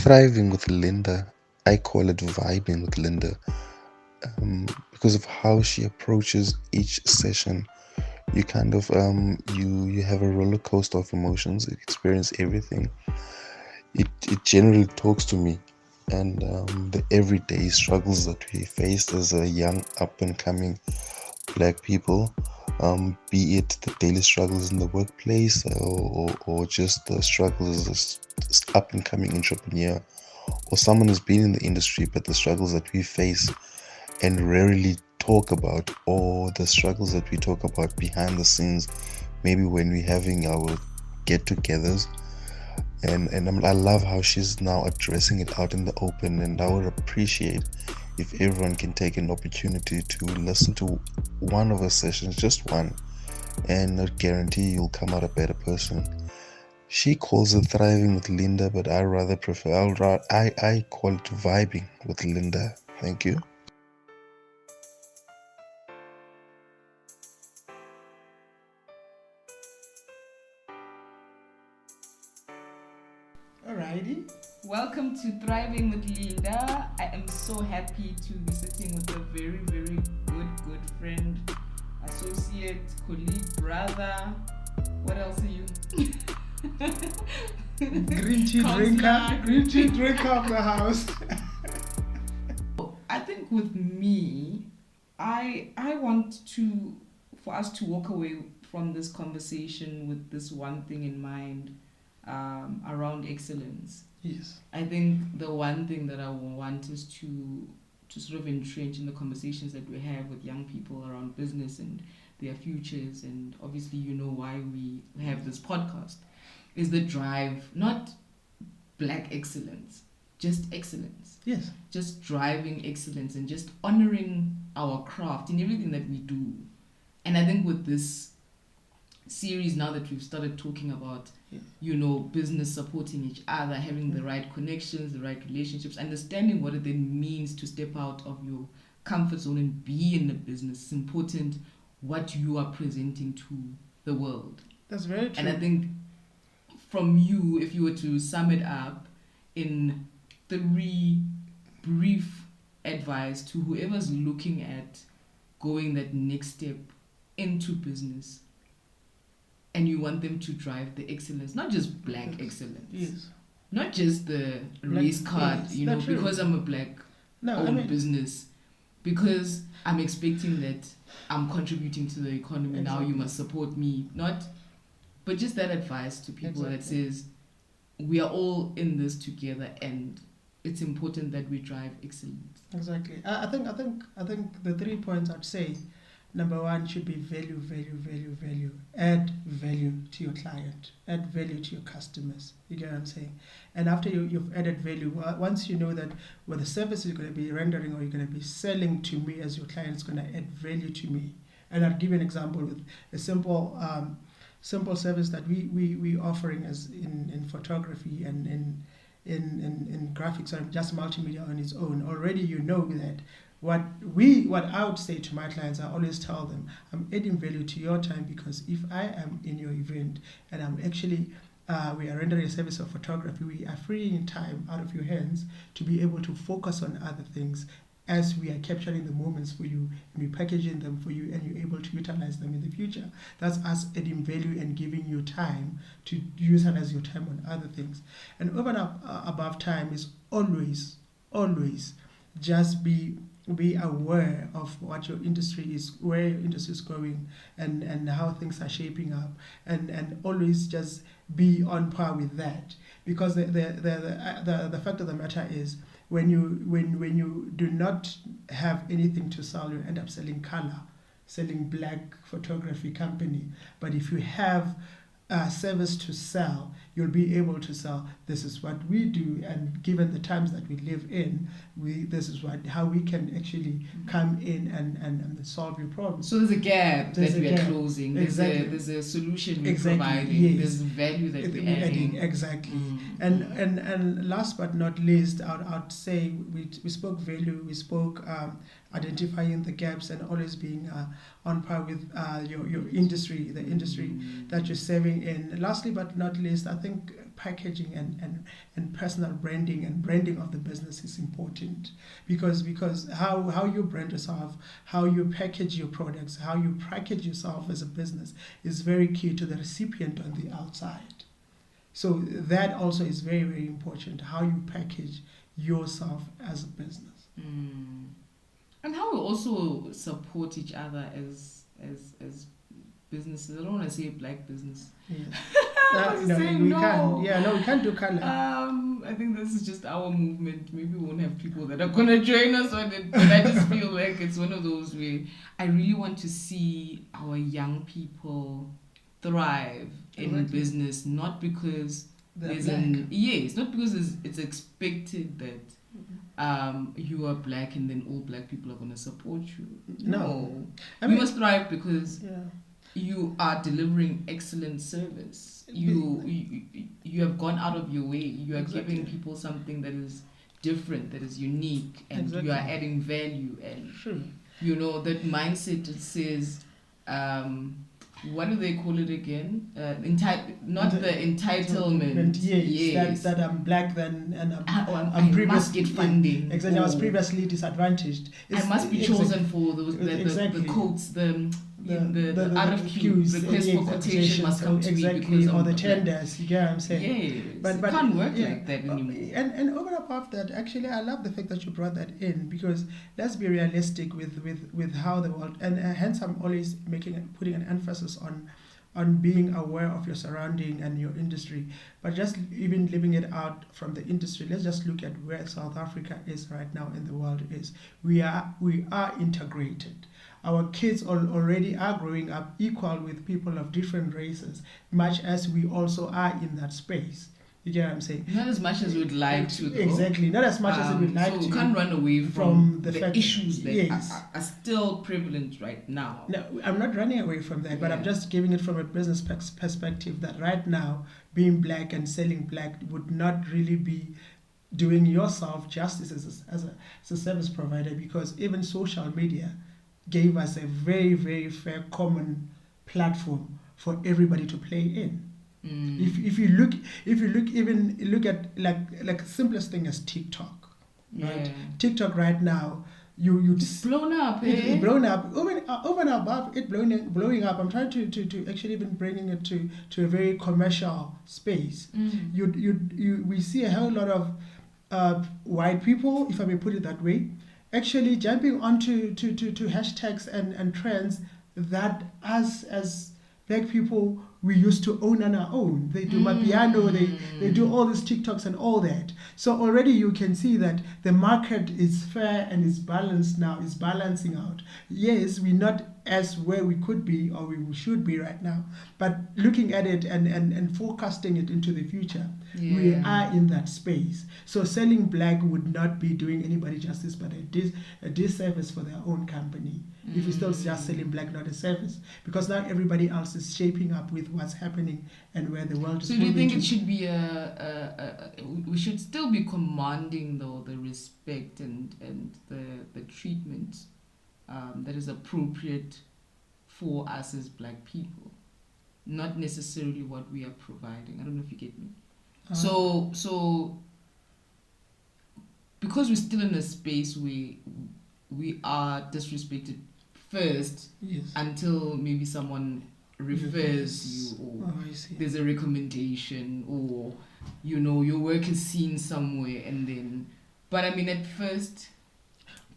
Thriving with Linda, I call it vibing with Linda, because of how she approaches each session. You kind of you have a roller coaster of emotions. You experience everything. It generally talks to me, and the everyday struggles that we faced as a young up and coming black people, be it the daily struggles in the workplace, or just the struggles as a up and coming entrepreneur, or someone who's been in the industry, but the struggles that we face and rarely talk about, or the struggles that we talk about behind the scenes, maybe when we're having our get-togethers. And I love how she's now addressing it out in the open, and I would appreciate if everyone can take an opportunity to listen to one of her sessions, just one, and not guarantee you'll come out a better person. She calls it thriving with Linda, but I rather prefer, I call it vibing with Linda. Thank you. Alrighty. Welcome to Thriving with Linda. I am so happy to be sitting with a very, very good friend, associate, colleague, brother. What else are you? Green tea drinker. Green tea drinker of the house. I think with me, I want to for us to walk away from this conversation with this one thing in mind, around excellence. Yes. I think the one thing that I want is to sort of entrench in the conversations that we have with young people around business and their futures, and obviously you know why we have this podcast, is the drive, not black excellence, just excellence. Yes. Just driving excellence and just honoring our craft in everything that we do. And I think with this series, now that we've started talking about, business supporting each other, having the right connections, the right relationships, understanding what it then means to step out of your comfort zone and be in the business. It's important what you are presenting to the world. That's very true. And I think from you, if you were to sum it up in 3 brief advice to whoever's looking at going that next step into business, and you want them to drive the excellence, not just black excellence, yes, not just the race card, yes, because I'm a black owned business, because I'm expecting that I'm contributing to the economy. Now you must support me, not, but just that advice to people that says we are all in this together, and it's important that we drive excellence. Exactly. I think the 3 points I'd say. Number 1 should be value. Add value to your client. Add value to your customers. You get what I'm saying? And after you've added value, once you know that what the service you're going to be rendering or you're going to be selling to me as your client is going to add value to me. And I'll give you an example with a simple service that we offering as in photography and in graphics or just multimedia on its own. Already you know that what I would say to my clients, I always tell them, I'm adding value to your time, because if I am in your event and I'm actually we are rendering a service of photography, we are freeing time out of your hands to be able to focus on other things as we are capturing the moments for you and we packaging them for you, and you're able to utilize them in the future. That's us adding value and giving you time to utilize your time on other things. And over and above time is always just be aware of what your industry is, where your industry is going, and how things are shaping up, and always just be on par with that, because the fact of the matter is, when you do not have anything to sell, you end up selling color, selling black photography company. But if you have a service to sell, you'll be able to sell, this is what we do, and given the times that we live in, this is how we can actually come in and solve your problem. So there's a gap that we are closing. Exactly. There's a solution we're providing. Yes. There's value that we're adding. Exactly. And last but not least, I'd say we spoke value, we spoke identifying the gaps, and always being on par with your industry, the industry that you're serving in. Lastly but not least, I think packaging and personal branding and branding of the business is important, because how you brand yourself, how you package your products, how you package yourself as a business is very key to the recipient on the outside. So that also is very, very important, how you package yourself as a business. And how we also support each other as businesses. I don't want to say black business. Yes. We can't do color. I think this is just our movement. Maybe we won't have people that are gonna join us on it, but I just feel like it's one of those where I really want to see our young people thrive in business, not because not because it's expected that you are black and then all black people are gonna support you. No, you must thrive because you are delivering excellent service. You have gone out of your way. You are giving people something that is different, that is unique, and you are adding value. And that mindset that says, what do they call it again? Not the entitlement. Yes. That I'm black then, and I must get funding. Exactly. I was previously disadvantaged. I must be chosen for those the quotes, the RFQ, request for quotation, must come to me because or the tenders. You get what I'm saying? Yes, but it can't work like that anymore. And over and above that, actually, I love the fact that you brought that in, because let's be realistic with how the world, and hence I'm always putting an emphasis on being aware of your surrounding and your industry. But just even leaving it out from the industry, let's just look at where South Africa is right now in the world. We are integrated. Our kids already are growing up equal with people of different races, much as we also are in that space. You get what I'm saying? Not as much as we'd like to, though. Exactly, not as much as we'd like to. So we can't run away from the fact issues that are still prevalent right now. No, I'm not running away from that, but I'm just giving it from a business perspective, that right now, being black and selling black would not really be doing yourself justice as a service provider, because even social media gave us a very, very fair common platform for everybody to play in. If you look at like simplest thing as TikTok, right? TikTok right now, it's blown up. It's blown up. Over and above it blowing up, I'm trying to actually even bringing it to a very commercial space. We see a whole lot of white people, if I may put it that way, actually jumping onto to hashtags and trends that us as black people we used to own on our own. They do Mapiano, they do all these TikToks and all that. So already you can see that the market is fair and is balanced now, is balancing out. Yes, we're not as where we could be or we should be right now, but looking at it and forecasting it into the future, we are in that space. So selling black would not be doing anybody justice, but a disservice for their own company. If we still just selling black, not a service, because now everybody else is shaping up with what's happening and where the world is moving. So do you think it should be we should still be commanding though the respect and the treatment that is appropriate for us as black people, not necessarily what we are providing? I don't know if you get me. So because we're still in a space where we are disrespected first, until maybe someone refers you, or there's a recommendation, or your work is seen somewhere, and then, but I mean at first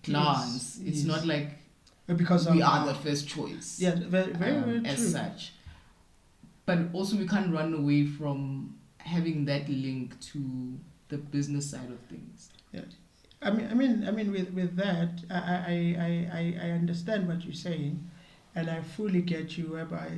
glance, it's not like because we are the first choice. Yeah, very, very, very as true. such. But also we can't run away from having that link to the business side of things. Yeah. I mean, with that, I understand what you're saying, and I fully get you. Whereby,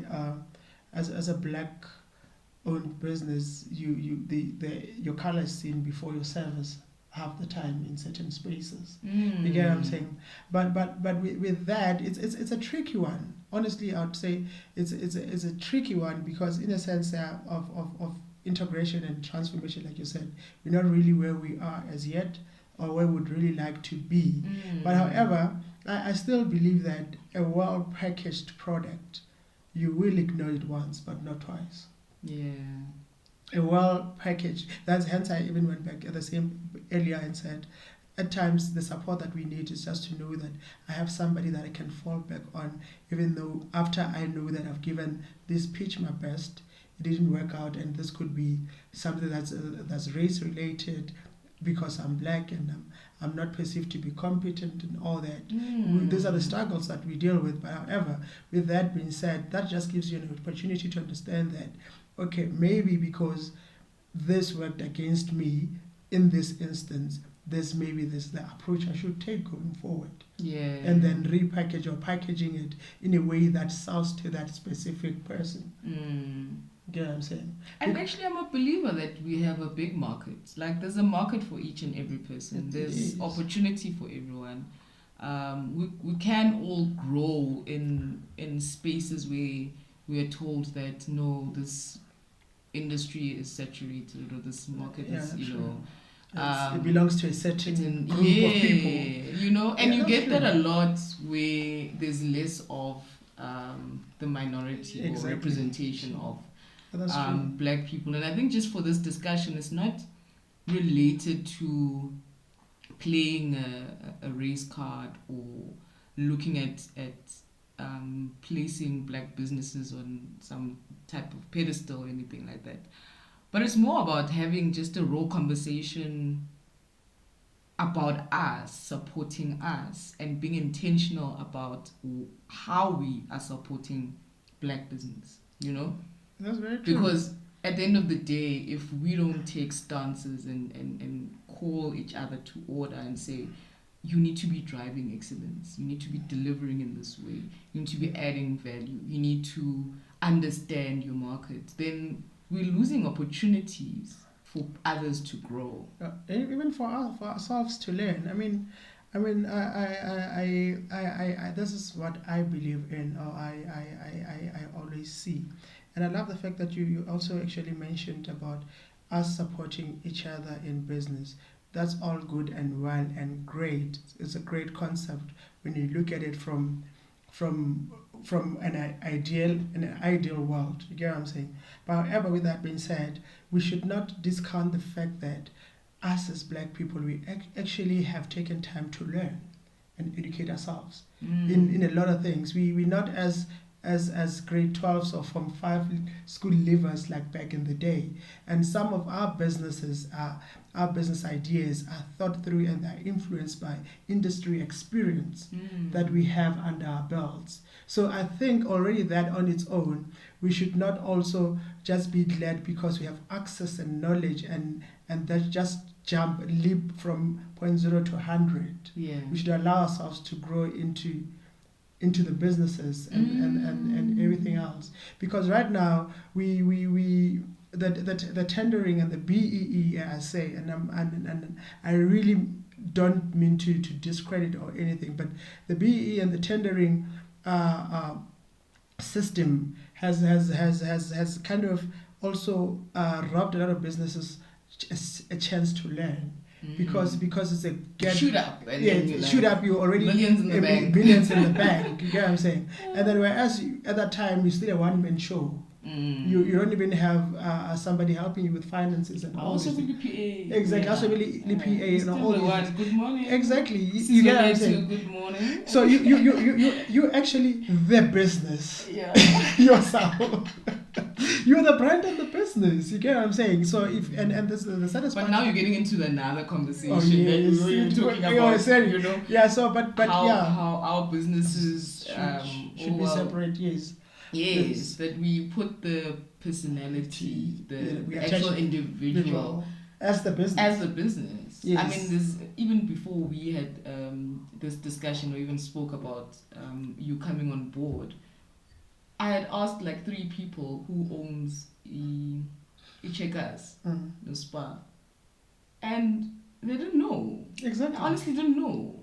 as a black-owned business, your color is seen before your service half the time in certain spaces. You get what I'm saying? But with that, it's a tricky one. Honestly, I would say it's a tricky one, because in a sense of integration and transformation, like you said, we're not really where we are as yet, or where we would really like to be. But however, I still believe that a well-packaged product, you will ignore it once, but not twice. Yeah. a well packaged. That's hence I even went back at the same earlier and said, at times the support that we need is just to know that I have somebody that I can fall back on, even though after I know that I've given this pitch my best, it didn't work out, and this could be something that's race related because I'm black and I'm not perceived to be competent and all that. These are the struggles that we deal with. But however, with that being said, that just gives you an opportunity to understand that, okay, maybe because this worked against me in this instance, this maybe this the approach I should take going forward. Yeah. And then repackage or packaging it in a way that sells to that specific person. You know what I'm saying? And actually, I'm a believer that we have a big market. Like, there's a market for each and every person. There's opportunity for everyone. We can all grow in spaces where we are told that no, this industry is saturated or this market is, you know. It belongs to a certain group of people. You know, and you get true. that a lot where there's less of the minority or representation of black people. And I think just for this discussion, it's not related to playing a race card or looking at placing black businesses on some type of pedestal or anything like that. But it's more about having just a raw conversation about us, supporting us, and being intentional about how we are supporting black business, you know? That's very true. Because at the end of the day, if we don't take stances and call each other to order and say, you need to be driving excellence, you need to be delivering in this way, you need to be adding value, you need to understand your market, then we're losing opportunities for others to grow. Even for ourselves to learn. I this is what I believe in, or I always see. And I love the fact that you also actually mentioned about us supporting each other in business. That's all good and well and great. It's a great concept when you look at it from an ideal world. You get what I'm saying? But however, with that being said, we should not discount the fact that us as black people, we actually have taken time to learn and educate ourselves in a lot of things. We're not as grade 12s or Form 5 school leavers like back in the day. And some of our businesses, our business ideas are thought through and are influenced by industry experience that we have under our belts. So I think already that on its own, we should not also just be glad because we have access and knowledge and that just leap from 0 to 100. Yeah. We should allow ourselves to grow into the businesses and everything else. Because right now the tendering and the BEE, I say, and I really don't mean to discredit or anything, but the BEE and the tendering system has kind of also robbed a lot of businesses a chance to learn. Because it's a shoot up shoot up, you already millions in the bank. Millions in the bank, you get what I'm saying? And then whereas at that time you still a one-man show. You don't even have somebody helping you with finances and all also this. PA. Exactly, also really PA and all this. Good morning. Exactly, you get what I'm saying? Good morning. So you actually the business yourself. You're the brand of the business. You get what I'm saying? So if and this is the saddest part. But now you're getting into another conversation that we were talking about. You know. Yeah. So but how our businesses should be separate. Yes. Yes, that we put the personality, the actual individual as the business. Yes. I mean, this even before we had this discussion or even spoke about you coming on board. I had asked like 3 people who owns Checkers, the spa, and they didn't know. Exactly. They honestly didn't know.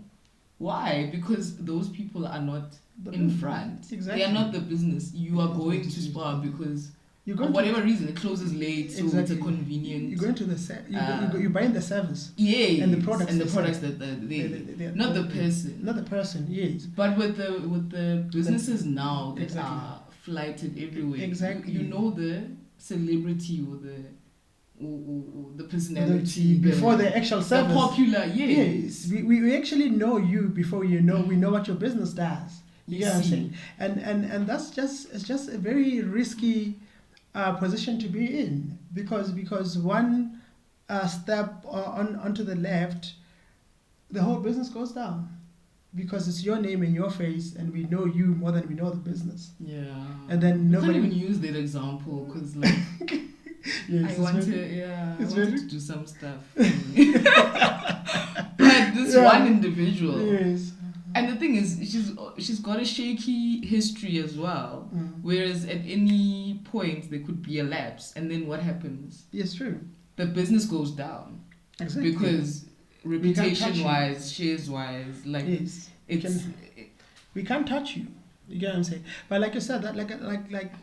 Why? Because those people are not in front. Exactly. They are not the business. You are going to spa because for whatever reason it closes late, so it's a convenient. You're going to the you're buying the service. Yes. And the products. And the products that they not the person. Not the person. Yes. But with the businesses that are flighted everywhere. Exactly. You know the celebrity or or the personality before the actual the service. popular, yes. We actually know you before we know what your business does. You get what I'm saying? And that's just a very risky position to be in, because one step onto the left, the whole business goes down, because it's your name and your face, and we know you more than we know the business. Yeah. And then We nobody can't even use that example because, like, yes, I wanted to do some stuff. But this one individual. Yes. And the thing is, she's got a shaky history as well. Mm. Whereas at any point there could be a lapse, and then what happens? Yes, true. The business goes down. Exactly. Because reputation-wise, shares-wise, like yes, we can't touch you. You get what I'm saying? But like you said, that like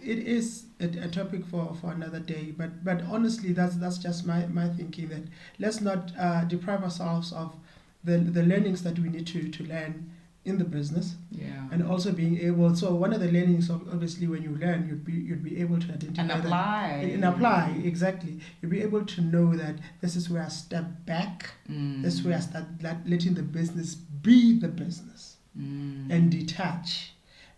it is a topic for another day. But honestly, that's just my thinking, that let's not deprive ourselves of the learnings that we need to learn in the business. Yeah. And also being able. So one of the learnings, obviously, when you learn, you'd be able to identify and apply. And apply, exactly. You'll be able to know that this is where I step back. This is where I start letting the business be the business, and detach,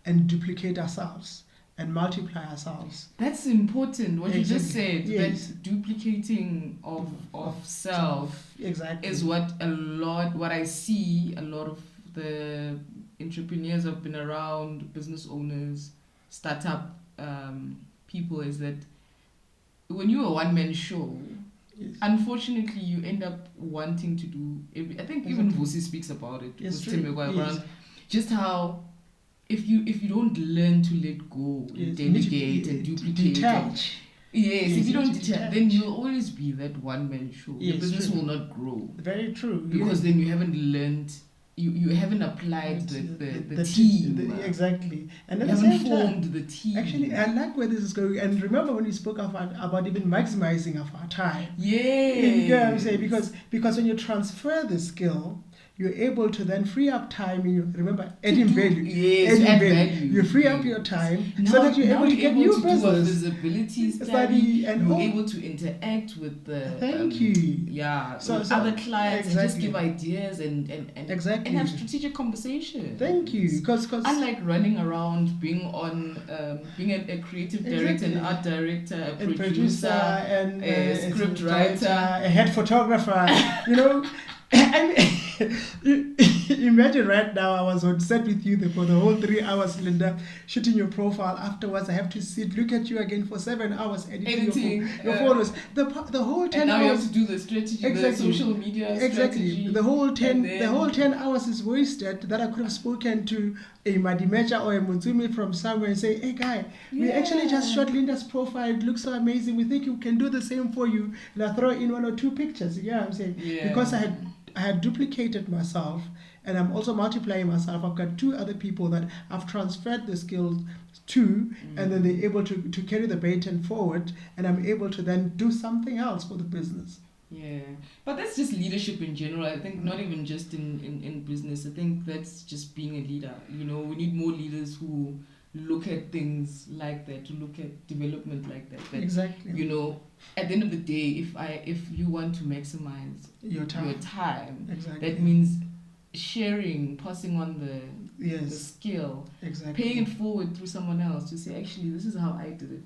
and duplicate ourselves, and multiply ourselves. That's important. What you just said, yes. that duplicating of self exactly is what I see a lot of the entrepreneurs have been around, business owners, startup people, is that when you're a one-man show, yes. Unfortunately you end up wanting to do I think even Vusi speaks about it, yes, with Tim around just how if you don't learn to let go, yes. delegate and duplicate, detach. Yes, if you don't detach, then you'll always be that one-man show. Yes, your business true. will not grow. Very true. Because then you haven't learned, you haven't applied the team. Exactly. And you at the haven't same formed time, the team. Actually, I like where this is going. And remember when we spoke about even maximizing of our time. Yeah. You get what I'm saying? Because when you transfer the skill, you're able to then free up time. Remember, adding value. Yes, add value. You free up your time now, so that you're able to get new business. Do a visibility study, and you're able to interact with the thank you. Yeah, so other clients, exactly. and just give ideas and exactly. and have strategic conversation. Thank you. Because unlike running around, being on being a creative director, an art director, a producer, and a script writer, a head photographer, you know. Imagine right now I was on set with you for the whole 3 hours, Linda, shooting your profile. Afterwards, I have to look at you again for 7 hours editing your photos. The whole 10 and now hours. you have to do the strategy, exactly. The social media strategy. The whole 10 hours is wasted that I could have spoken to a Madimecha or a Mutsumi from somewhere and say, hey guy, we actually just shot Linda's profile. It looks so amazing. We think we can do the same for you. And I throw in 1 or 2 pictures. You know what I'm saying? Yeah. Because I had duplicated myself, and I'm also multiplying myself. I've got 2 other people that I've transferred the skills to, and then they're able to carry the baton forward, and I'm able to then do something else for the business. Yeah, but that's just leadership in general. I think not even just in business. I think that's just being a leader. You know, we need more leaders who look at things like that, to look at development like that. Exactly. You know, at the end of the day, if you want to maximize your time, exactly. That means sharing, passing on the skill, exactly. paying it forward through someone else to say, actually, this is how I did it.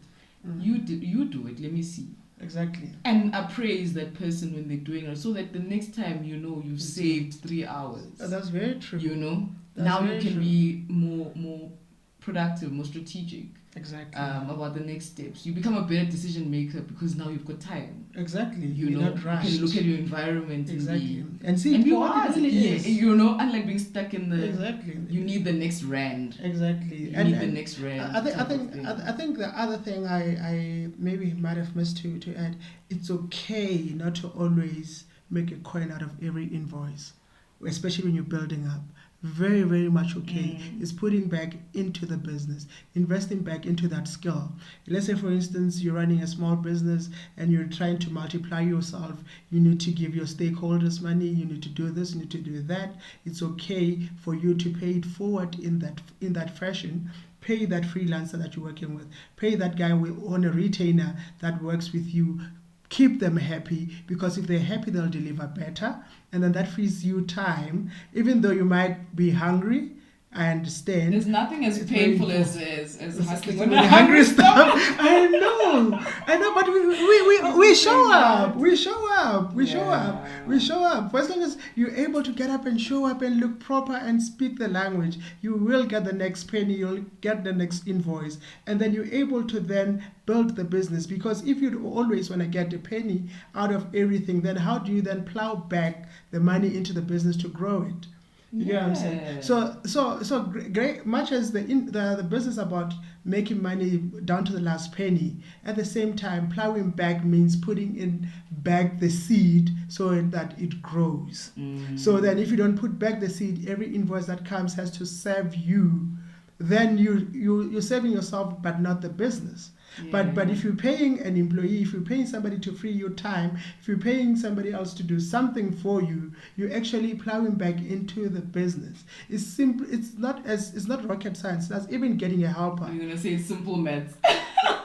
You do it. Let me see. Exactly. And appraise that person when they're doing it, so that the next time you've saved 3 hours. That's very true. You know, that's now you can be more productive, more strategic. Exactly. About the next steps. You become a better decision maker because now you've got time. Exactly. You know, not rushed. You can look at your environment exactly. and be wise. You know, unlike being stuck in the. Exactly. You need the next rand. Exactly. You need the next rand. I think the other thing I maybe might have missed to add, it's okay not to always make a coin out of every invoice, especially when you're building up. Very, very much okay. Is putting back into the business, investing back into that skill. Let's say, for instance, you're running a small business and you're trying to multiply yourself. You need to give your stakeholders money. You need to do this. You need to do that. It's okay for you to pay it forward in that fashion. Pay that freelancer that you're working with. Pay that guy on a retainer that works with you keep them happy, because if they're happy, they'll deliver better. And then that frees you time, even though you might be hungry. I understand. There's nothing as It's painful very as hustling when on we're a hungry hungry stuff. stomach. I know, but we show up. We show up. We show up. Yeah. We show up. For as long as you're able to get up and show up and look proper and speak the language, you will get the next penny, you'll get the next invoice, and then you're able to then build the business. Because if you always want to get a penny out of everything, then how do you then plow back the money into the business to grow it? You get what I'm saying? So great. Much as the business about making money down to the last penny, at the same time, plowing back means putting in back the seed so that it grows. So then, if you don't put back the seed, every invoice that comes has to serve you. Then you're serving yourself, but not the business. But if you're paying an employee, if you're paying somebody to free your time, if you're paying somebody else to do something for you, you're actually plowing back into the business. It's simple. It's not rocket science. That's even getting a helper. You're gonna say simple maths.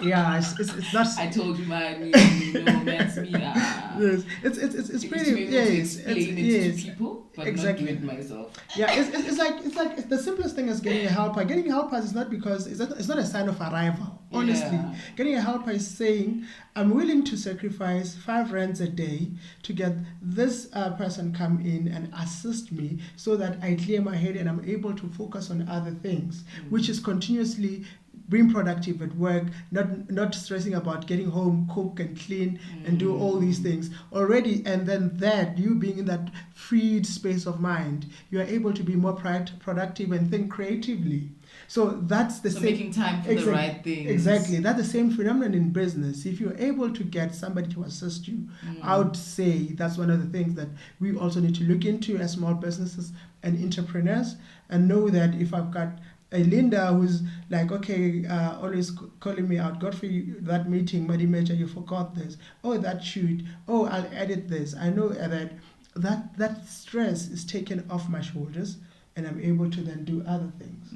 Yeah, it's not. I told you mine. Maths me. Yes, it's pretty. Yes, explain it to people, but exactly. not do it myself. Yeah, it's like the simplest thing is getting a helper. Getting helpers is not because it's not a sign of arrival. Honestly, getting a helper is saying, I'm willing to sacrifice 5 rands a day to get this person come in and assist me so that I clear my head and I'm able to focus on other things, which is continuously being productive at work, not stressing about getting home, cook and clean and do all these things already. And then that, you being in that freed space of mind, you are able to be more productive and think creatively. So that's the same. Making time for the right things. Exactly. That's the same phenomenon in business. If you're able to get somebody to assist you, I would say that's one of the things that we also need to look into as small businesses and entrepreneurs, and know that if I've got a Linda who's like, okay, always calling me out, Godfrey, that meeting, Muddy Major, you forgot this. Oh, that shoot. Oh, I'll edit this. I know that stress is taken off my shoulders, and I'm able to then do other things.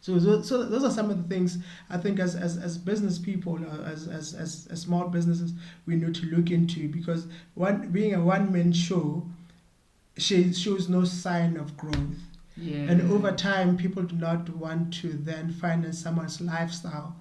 So those are some of the things I think as business people, as small businesses, we need to look into, because being a one-man show shows no sign of growth. Yeah. And over time, people do not want to then finance someone's lifestyle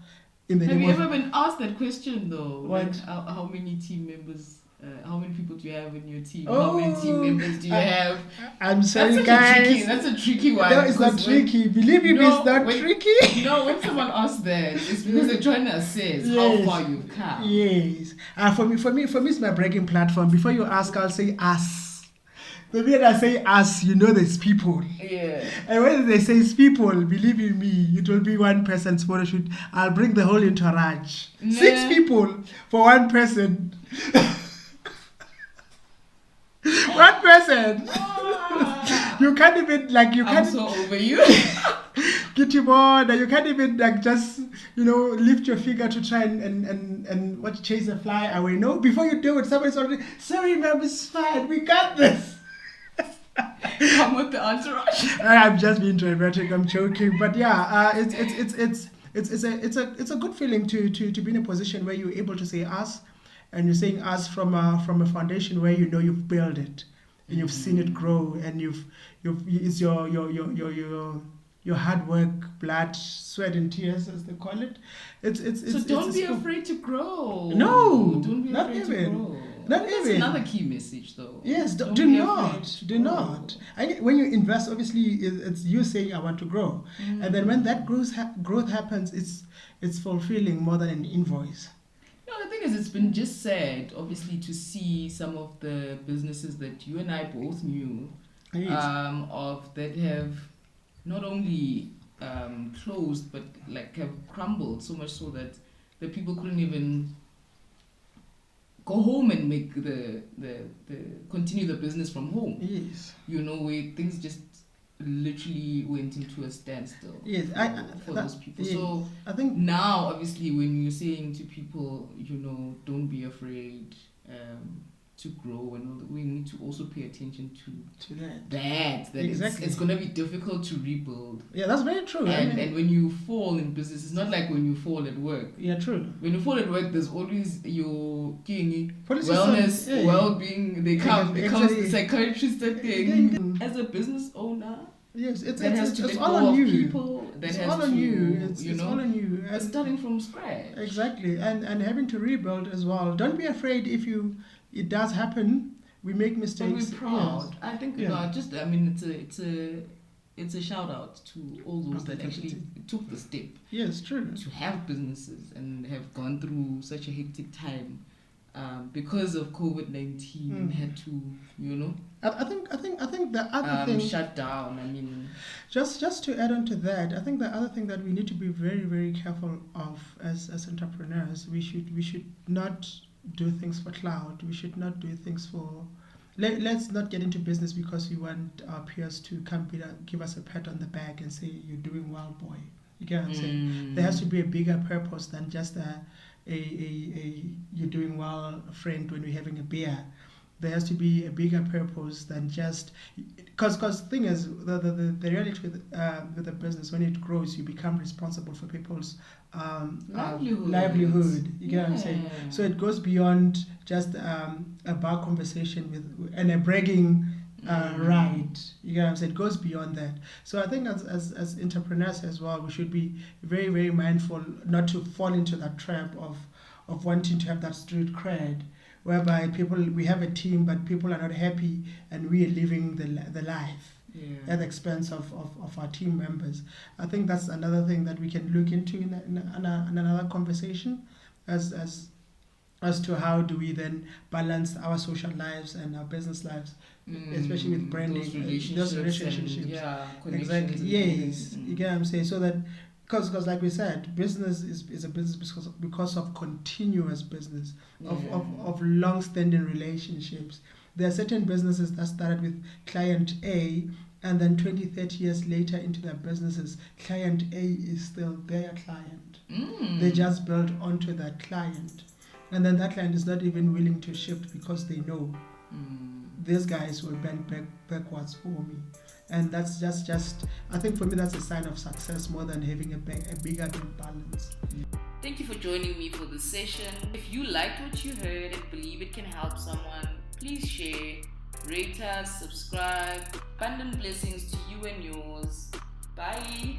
in the Have name you of... ever been asked that question though? What? Like how many team members? How many people do you have in your team? Oh, how many team members do you have? I'm sorry, That's guys. That's a tricky one. No, it's not tricky. Believe me, it's not tricky. No, when someone asks that, it's because they're trying to assess how far you've come. Yes. For me, it's my bragging platform. Before you ask, I'll say us. The minute I say us, you know there's people. Yeah. And when they say it's people, believe in me, it will be one person's photo shoot. I'll bring the whole entourage. Nah. 6 people for one person. One person. You can't even I'm so over you. Get you bored. You can't even just lift your finger to try and chase a fly away. No, before you do it, somebody's already, sorry ma'am, it's fine. We got this. Come with the entourage. I'm just being dramatic. I'm joking, but yeah, it's a good feeling to be in a position where you're able to say us, and you're saying us from a foundation where you've built it and you've seen it grow, and it's your hard work, blood, sweat, and tears, as they call it. So don't be afraid to grow. No, don't be not afraid even. to grow. Not That's even. another key message, though. Yes, Don't do be not. afraid to Do grow. not. When you invest, obviously, it's you saying, I want to grow. And then when that growth happens, it's fulfilling more than an invoice. No, the thing is, it's been just sad, obviously, to see some of the businesses that you and I both knew Yes. of that have not only closed, but have crumbled, so much so that the people couldn't even go home and make the continue the business from home. Yes. Where things just literally went into a standstill. Yes, for those people. Yes. So I think now, obviously, when you're saying to people, don't be afraid, to grow, and all that, we need to also pay attention to that. exactly. It's going to be difficult to rebuild. Yeah, that's very true. And when you fall in business, it's not like when you fall at work. Yeah, true. When you fall at work, there's always your policy wellness, well-being. They come, exactly. the psychiatrist that thing. As a business owner, yes, it's all on you. People that it's has all on to, you. It's all on you. And starting from scratch. Exactly, and having to rebuild as well. Don't be afraid if it does happen. We make mistakes. But we're proud. Yes. I think it's a shout out to all those that actually took the step. Yes, true. To have businesses and have gone through such a hectic time. Because of COVID-19, had to, I think the other thing shut down. I mean, just to add on to that, I think the other thing that we need to be very, very careful of as entrepreneurs, we should not do things for clout. We should not do things for. Let's not get into business because we want our peers to come give us a pat on the back and say you're doing well, boy. You get what I'm saying? There has to be a bigger purpose than just a you're doing well friend when we're having a beer. There has to be a bigger purpose than just because the thing is the reality with the business, when it grows, you become responsible for people's livelihood. You get what I'm saying? So it goes beyond just a bar conversation and a bragging right. You get what I'm saying? It goes beyond that. So I think as entrepreneurs as well, we should be very, very mindful not to fall into that trap of wanting to have that street cred, whereby we have a team but people are not happy and we are living the life at the expense of our team members. I think that's another thing that we can look into in another conversation as to how do we then balance our social lives and our business lives, especially with branding, those relationships. Exactly. Yes, you get what I'm saying. So that because like we said, business is a business because of continuous business, of long-standing relationships. There are certain businesses that started with client A, and then 20, 30 years later into their businesses, client A is still their client. They just built onto that client. And then that client is not even willing to shift because they know these guys will bend backwards for me. And that's just I think for me that's a sign of success more than having a bigger bank balance. Thank you for joining me for this session. If you liked what you heard and believe it can help someone, please share, rate us, subscribe. Abundant blessings to you and yours. Bye.